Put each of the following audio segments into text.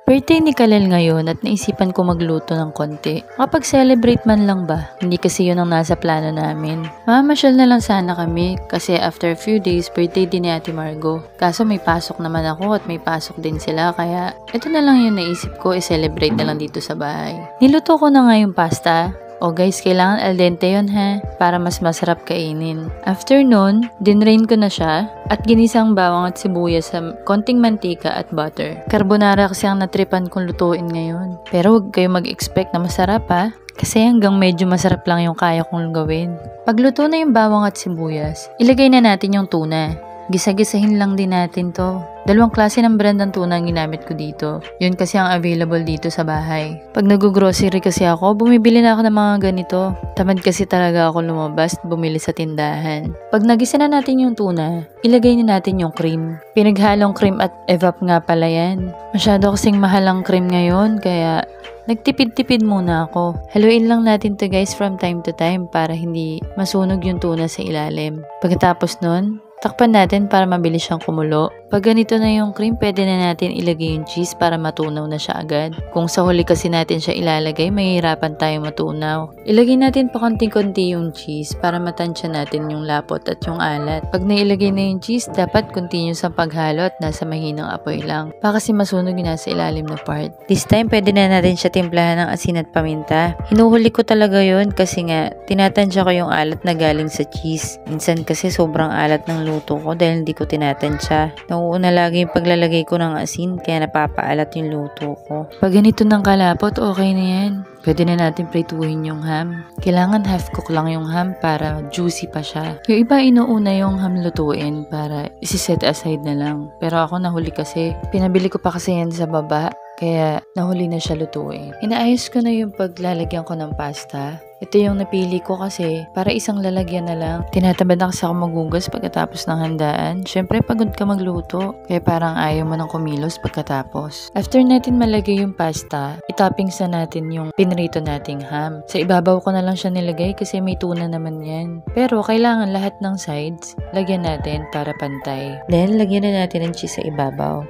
Birthday ni Kalel ngayon at naisipan ko magluto ng konti. Kapag-celebrate man lang ba? Hindi kasi yun ang nasa plano namin. Mamamasyal na lang sana kami kasi after a few days, birthday din ni Ate Margo. Kaso may pasok naman ako at may pasok din sila kaya ito na lang yung naisip ko, i-celebrate na lang dito sa bahay. Niluto ko na nga yung pasta. O guys, kailangan al dente yun ha, para mas masarap kainin. After nun, dinrain ko na siya at ginisang bawang at sibuyas sa konting mantika at butter. Carbonara kasi ang natripan kong lutuin ngayon. Pero huwag kayo mag-expect na masarap ha, kasi hanggang medyo masarap lang yung kaya kong gawin. Pagluto na yung bawang at sibuyas, ilagay na natin yung tuna. Gisa-gisahin lang din natin to. Dalawang klase ng brand ng tuna ang ginamit ko dito. Yun kasi ang available dito sa bahay. Pag nag-grocery kasi ako, bumibili na ako ng mga ganito. Tamad kasi talaga ako lumabas at bumili sa tindahan. Pag nagisa na natin yung tuna, ilagay na natin yung cream. Pinaghalong cream at evap nga pala yan. Masyado kasing mahal ang cream ngayon, kaya nagtipid-tipid muna ako. Haluin lang natin to guys from time to time para hindi masunog yung tuna sa ilalim. Pagkatapos nun, takpan natin para mabilis siyang kumulo. Pag ganito na yung cream, pwede na natin ilagay yung cheese para matunaw na siya agad. Kung sa huli kasi natin siya ilalagay, mahihirapan tayong matunaw. Ilagay natin pa konting-konti yung cheese para matansya natin yung lapot at yung alat. Pag nailagay na yung cheese, dapat continuous ang paghalo at nasa mahinang apoy lang. Para kasi masunog yung nasa ilalim na part. This time, pwede na natin siya timplahan ng asin at paminta. Hinuhuli ko talaga yun kasi nga, tinatansya ko yung alat na galing sa cheese. Minsan kasi sobrang alat ng luto ko dahil hindi ko tinatansya. Nauuna lagi yung paglalagay ko ng asin kaya napapaalat yung luto ko. Pag ganito ng kalapot, okay na yan. Pwede na natin prituhin yung ham. Kailangan half cook lang yung ham para juicy pa siya. Yung iba inuuna yung ham lutuin para isi-set aside na lang. Pero ako nahuli kasi. Pinabili ko pa kasi yan sa baba. Kaya nahuli na siya lutuin. Inaayos ko na yung paglalagyan ko ng pasta. Ito yung napili ko kasi para isang lalagyan na lang. Tinatamad na kasi ako magugas pagkatapos ng handaan. Syempre pagod ka magluto. Kaya parang ayaw mo nang kumilos pagkatapos. After natin malagay yung pasta, itoppings na natin yung pinrito nating ham. Sa ibabaw ko na lang siya nilagay kasi may tuna naman yan. Pero kailangan lahat ng sides, lagyan natin para pantay. Then lagyan na natin ng cheese sa ibabaw.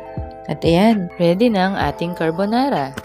At ayan, ready na ang ating carbonara.